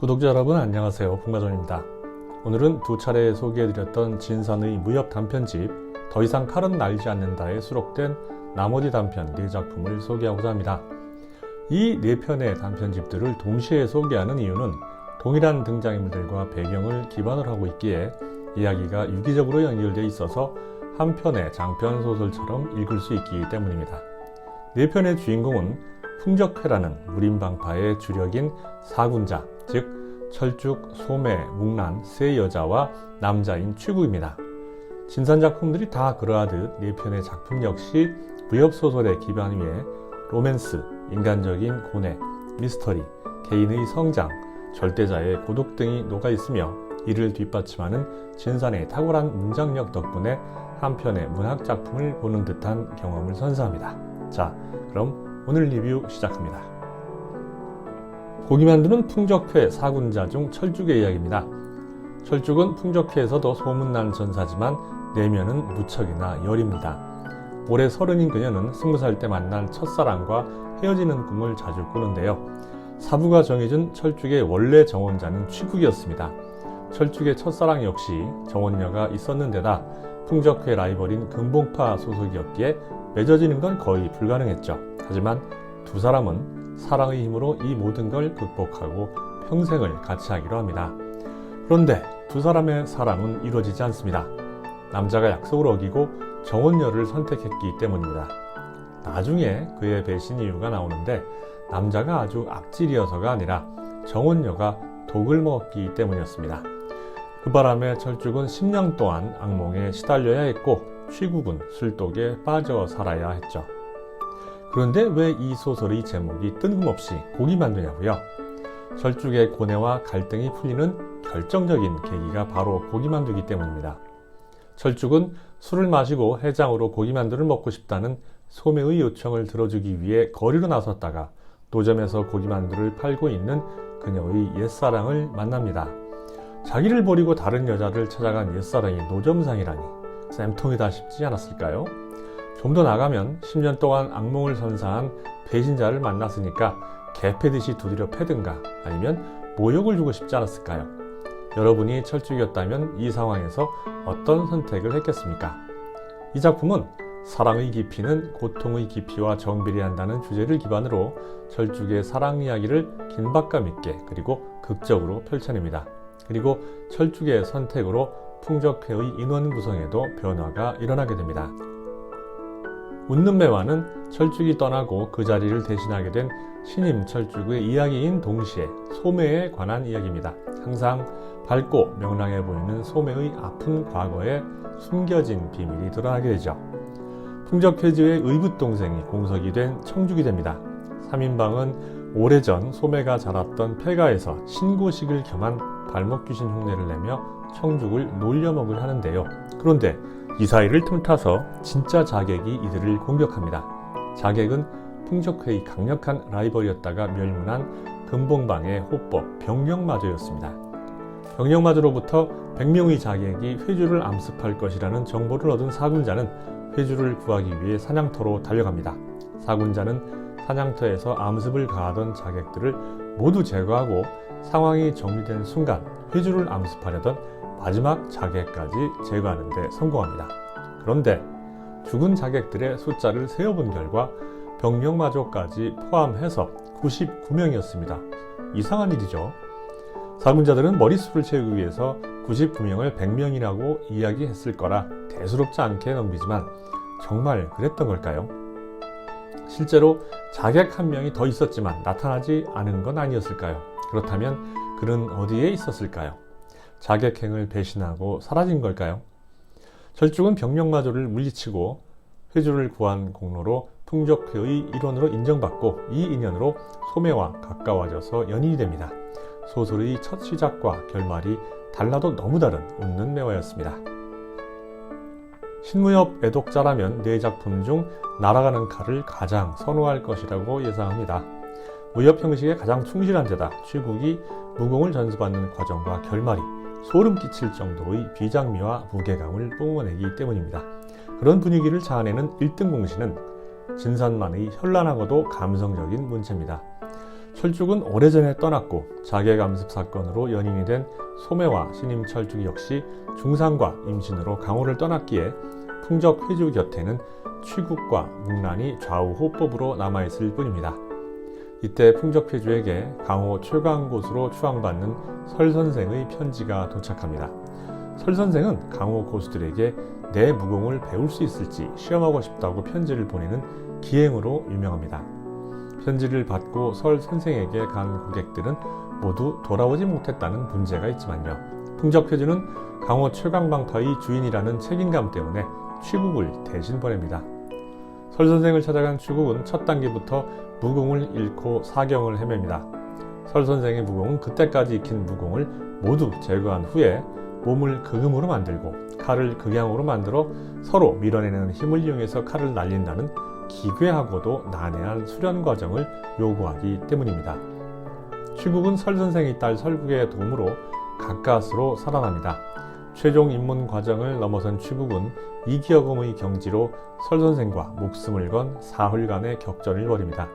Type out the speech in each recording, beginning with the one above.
구독자 여러분 안녕하세요. 북마전입니다. 오늘은 두 차례 소개해드렸던 진산의 무협 단편집 더 이상 칼은 날지 않는다에 수록된 나머지 단편 4작품을 소개하고자 합니다. 이 4편의 단편집들을 동시에 소개하는 이유는 동일한 등장인물들과 배경을 기반으로 하고 있기에 이야기가 유기적으로 연결되어 있어서 한 편의 장편 소설처럼 읽을 수 있기 때문입니다. 4편의 주인공은 풍적회라는 무림방파의 주력인 사군자, 즉 철쭉, 소매, 묵란 세 여자와 남자인 취국입니다. 진산 작품들이 다 그러하듯 4편의 작품 역시 무협소설의 기반 위에 로맨스, 인간적인 고뇌, 미스터리, 개인의 성장, 절대자의 고독 등이 녹아있으며 이를 뒷받침하는 진산의 탁월한 문장력 덕분에 한 편의 문학작품을 보는 듯한 경험을 선사합니다. 자, 그럼 오늘 리뷰 시작합니다. 고기만두는 풍적회 사군자 중 철쭉의 이야기입니다. 철쭉은 풍적회에서도 소문난 전사지만 내면은 무척이나 여립니다. 올해 30인 그녀는 20살 때 만난 첫사랑과 헤어지는 꿈을 자주 꾸는데요. 사부가 정해준 철쭉의 원래 정원자는 취국이었습니다. 철쭉의 첫사랑 역시 정원녀가 있었는데다 풍적회 라이벌인 금봉파 소속이었기에 맺어지는 건 거의 불가능했죠. 하지만 두 사람은 사랑의 힘으로 이 모든 걸 극복하고 평생을 같이 하기로 합니다. 그런데 두 사람의 사랑은 이루어지지 않습니다. 남자가 약속을 어기고 정원녀를 선택했기 때문입니다. 나중에 그의 배신 이유가 나오는데 남자가 아주 악질이어서가 아니라 정원녀가 독을 먹었기 때문이었습니다. 그 바람에 철쭉은 10년 동안 악몽에 시달려야 했고 취국은 술독에 빠져 살아야 했죠. 그런데 왜 이 소설의 제목이 뜬금없이 고기만두냐고요? 철쭉의 고뇌와 갈등이 풀리는 결정적인 계기가 바로 고기만두이기 때문입니다. 철쭉은 술을 마시고 해장으로 고기만두를 먹고 싶다는 소매의 요청을 들어주기 위해 거리로 나섰다가 노점에서 고기만두를 팔고 있는 그녀의 옛사랑을 만납니다. 자기를 버리고 다른 여자를 찾아간 옛사랑이 노점상이라니 쌤통이다 싶지 않았을까요? 좀 더 나가면 10년 동안 악몽을 선사한 배신자를 만났으니까 개패듯이 두드려 패든가 아니면 모욕을 주고 싶지 않았을까요? 여러분이 철쭉이었다면 이 상황에서 어떤 선택을 했겠습니까? 이 작품은 사랑의 깊이는 고통의 깊이와 정비례한다는 주제를 기반으로 철쭉의 사랑 이야기를 긴박감 있게 그리고 극적으로 펼쳐냅니다. 그리고 철쭉의 선택으로 풍적회의 인원 구성에도 변화가 일어나게 됩니다. 웃는 매화는 철쭉이 떠나고 그 자리를 대신하게 된 신임 철쭉의 이야기인 동시에 소매에 관한 이야기입니다. 항상 밝고 명랑해 보이는 소매의 아픈 과거에 숨겨진 비밀이 드러나게 되죠. 풍적회지의 의붓동생이 공석이 된 청죽이 됩니다. 3인방은 오래전 소매가 자랐던 폐가에서 신고식을 겸한 발목귀신 흉내를 내며 청죽을 놀려먹을 하는데요. 그런데 이 사이를 틈타서 진짜 자객이 이들을 공격합니다. 자객은 풍적회의 강력한 라이벌이었다가 멸문한 금봉방의 호법 병력마저였습니다. 병력마저로부터 100명의 자객이 회주를 암습할 것이라는 정보를 얻은 사군자는 회주를 구하기 위해 사냥터로 달려갑니다. 사군자는 사냥터에서 암습을 가하던 자객들을 모두 제거하고 상황이 정리된 순간 회주를 암습하려던 마지막 자객까지 제거하는 데 성공합니다. 그런데 죽은 자객들의 숫자를 세어본 결과 병력마저까지 포함해서 99명이었습니다. 이상한 일이죠. 사군자들은 머릿수를 채우기 위해서 99명을 100명이라고 이야기했을 거라 대수롭지 않게 넘기지만 정말 그랬던 걸까요? 실제로 자객 한 명이 더 있었지만 나타나지 않은 건 아니었을까요? 그렇다면 그는 어디에 있었을까요? 자객행을 배신하고 사라진 걸까요? 철쭉은 병력마저를 물리치고 회주를 구한 공로로 풍적회의 일원으로 인정받고 이 인연으로 소매와 가까워져서 연인이 됩니다. 소설의 첫 시작과 결말이 달라도 너무 다른 웃는 매화였습니다. 신무협 애독자라면 4작품 중 날아가는 칼을 가장 선호할 것이라고 예상합니다. 무협 형식에 가장 충실한 데다 취국이 무공을 전수받는 과정과 결말이 소름 끼칠 정도의 비장미와 무게감을 뿜어내기 때문입니다. 그런 분위기를 자아내는 1등 공신은 진산만의 현란하고도 감성적인 문체입니다. 철쭉은 오래전에 떠났고 자객암습 사건으로 연인이 된 소매와 신임 철쭉이 역시 중상과 임신으로 강호를 떠났기에 풍적 회주 곁에는 취국과 묵란이 좌우 호법으로 남아있을 뿐입니다. 이때 풍적 회주에게 강호 최강곳으로 추앙받는 설선생의 편지가 도착합니다. 설선생은 강호 고수들에게 내 무공을 배울 수 있을지 시험하고 싶다고 편지를 보내는 기행으로 유명합니다. 편지를 받고 설선생에게 간 고객들은 모두 돌아오지 못했다는 문제가 있지만요. 풍적회주는 강호 최강방파의 주인이라는 책임감 때문에 취국을 대신 보냅니다. 설선생을 찾아간 취국은 첫 단계부터 무공을 잃고 사경을 헤맵니다. 설선생의 무공은 그때까지 익힌 무공을 모두 제거한 후에 몸을 극음으로 만들고 칼을 극양으로 만들어 서로 밀어내는 힘을 이용해서 칼을 날린다는 기괴하고도 난해한 수련 과정을 요구하기 때문입니다. 취국은 설선생의 딸 설국의 도움으로 가까스로 살아납니다. 최종 입문 과정을 넘어선 취국은 이기여금의 경지로 설선생과 목숨을 건 사흘간의 격전을 벌입니다.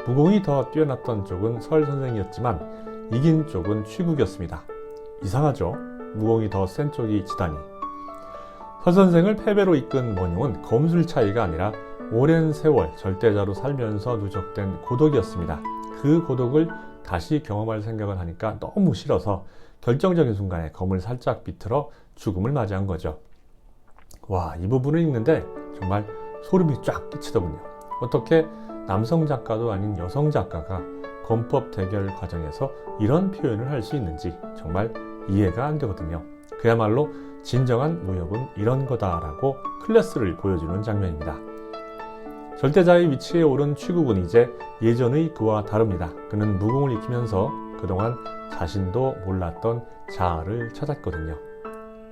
무공이 더 뛰어났던 쪽은 설선생이었지만 이긴 쪽은 취국이었습니다. 이상하죠? 무공이 더 센 쪽이 지다니. 설선생을 패배로 이끈 원흉은 검술 차이가 아니라 오랜 세월 절대자로 살면서 누적된 고독이었습니다. 그 고독을 다시 경험할 생각을 하니까 너무 싫어서 결정적인 순간에 검을 살짝 비틀어 죽음을 맞이한 거죠. 와, 이 부분을 읽는데 정말 소름이 쫙 끼치더군요. 어떻게 남성 작가도 아닌 여성 작가가 검법 대결 과정에서 이런 표현을 할 수 있는지 정말 이해가 안 되거든요. 그야말로 진정한 무협은 이런 거다라고 클래스를 보여주는 장면입니다. 절대자의 위치에 오른 취국은 이제 예전의 그와 다릅니다. 그는 무공을 익히면서 그동안 자신도 몰랐던 자아를 찾았거든요.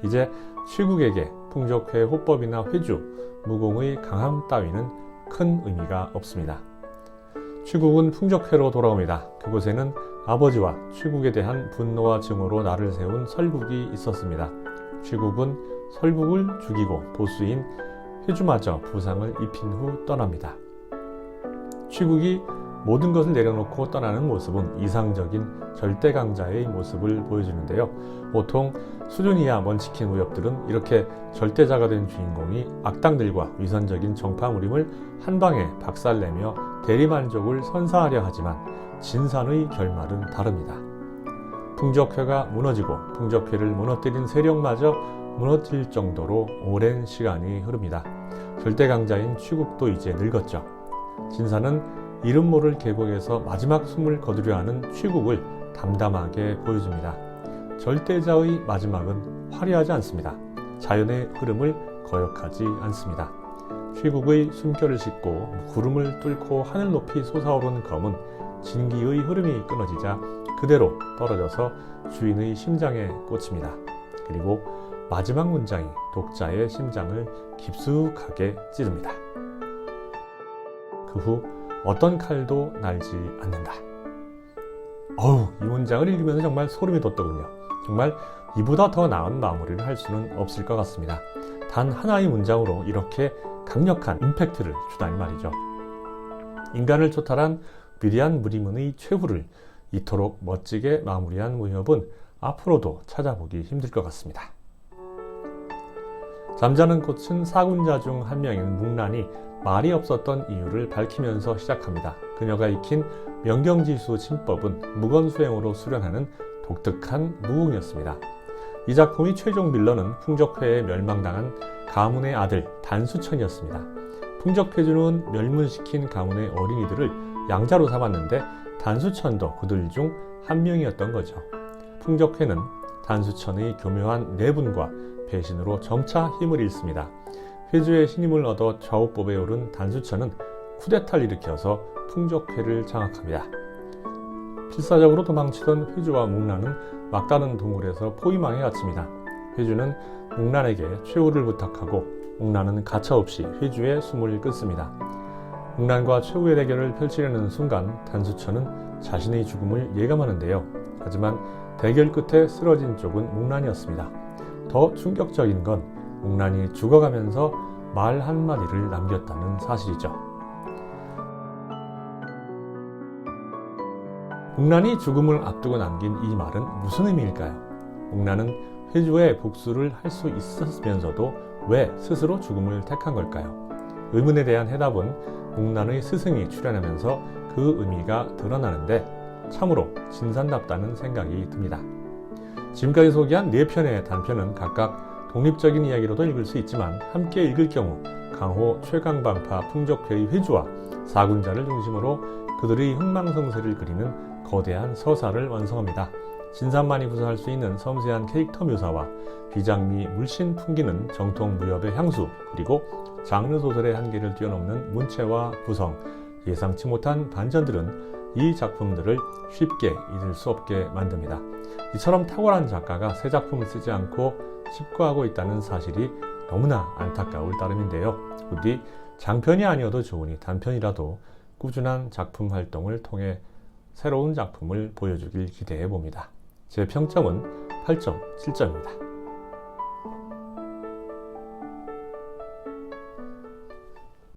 이제 취국에게 풍족회 호법이나 회주, 무공의 강함 따위는 큰 의미가 없습니다. 취국은 풍족회로 돌아옵니다. 그곳에는 아버지와 취국에 대한 분노와 증오로 날을 세운 설국이 있었습니다. 취국은 설국을 죽이고 보수인 회주마저 부상을 입힌 후 떠납니다. 취국이 모든 것을 내려놓고 떠나는 모습은 이상적인 절대강자의 모습을 보여주는데요. 보통 수준 이하 먼치킨 무협들은 이렇게 절대자가 된 주인공이 악당들과 위선적인 정파무림을 한방에 박살내며 대리만족을 선사하려 하지만 진산의 결말은 다릅니다. 풍적회가 무너지고 풍적회를 무너뜨린 세력마저 무너질 정도로 오랜 시간이 흐릅니다. 절대강자인 취국도 이제 늙었죠. 진사는 이름 모를 계곡에서 마지막 숨을 거두려 하는 취국을 담담하게 보여줍니다. 절대자의 마지막은 화려하지 않습니다. 자연의 흐름을 거역하지 않습니다. 취국의 숨결을 싣고 구름을 뚫고 하늘 높이 솟아오른 검은 진기의 흐름이 끊어지자 그대로 떨어져서 주인의 심장에 꽂힙니다. 그리고 마지막 문장이 독자의 심장을 깊숙하게 찌릅니다. 그 후 어떤 칼도 날지 않는다. 이 문장을 읽으면서 정말 소름이 돋더군요. 정말 이보다 더 나은 마무리를 할 수는 없을 것 같습니다. 단 하나의 문장으로 이렇게 강력한 임팩트를 주다니 말이죠. 인간을 초탈한 위대한 무리문의 최후를 이토록 멋지게 마무리한 무협은 앞으로도 찾아보기 힘들 것 같습니다. 잠자는 꽃은 사군자 중 한 명인 묵란이 말이 없었던 이유를 밝히면서 시작합니다. 그녀가 익힌 명경지수 침법은 무건수행으로 수련하는 독특한 무공이었습니다. 이 작품의 최종 빌런은 풍적회에 멸망당한 가문의 아들 단수천이었습니다. 풍적회주는 멸문시킨 가문의 어린이들을 양자로 삼았는데 단수천도 그들 중 한 명이었던 거죠. 풍적회는 단수천의 교묘한 내분과 배신으로 점차 힘을 잃습니다. 회주의 신임을 얻어 좌우법에 오른 단수천은 쿠데타를 일으켜서 풍적회를 장악합니다. 필사적으로 도망치던 회주와 묵란은 막다른 동굴에서 포위망에 갇힙니다. 회주는 묵란에게 최후를 부탁하고 묵란은 가차없이 회주의 숨을 끊습니다. 묵란과 최후의 대결을 펼치려는 순간 단수천은 자신의 죽음을 예감하는데요. 하지만 대결 끝에 쓰러진 쪽은 묵란이었습니다. 더 충격적인 건 묵란이 죽어가면서 말 한마디를 남겼다는 사실이죠. 목란이 죽음을 앞두고 남긴 이 말은 무슨 의미일까요? 목란은 회주의 복수를 할 수 있었으면서도 왜 스스로 죽음을 택한 걸까요? 의문에 대한 해답은 목란의 스승이 출연하면서 그 의미가 드러나는데 참으로 신선답다는 생각이 듭니다. 지금까지 소개한 4편의 단편은 각각 독립적인 이야기로도 읽을 수 있지만 함께 읽을 경우 강호 최강반파 풍족회의 회주와 사군자를 중심으로 그들의 흥망성쇠를 그리는 거대한 서사를 완성합니다. 진산만이 구사할 수 있는 섬세한 캐릭터 묘사와 비장미 물씬 풍기는 정통 무협의 향수, 그리고 장르 소설의 한계를 뛰어넘는 문체와 구성, 예상치 못한 반전들은 이 작품들을 쉽게 잊을 수 없게 만듭니다. 이처럼 탁월한 작가가 새 작품을 쓰지 않고 십거하고 있다는 사실이 너무나 안타까울 따름인데요. 부디 장편이 아니어도 좋으니 단편이라도 꾸준한 작품 활동을 통해 새로운 작품을 보여주길 기대해 봅니다. 제 평점은 8.7점입니다.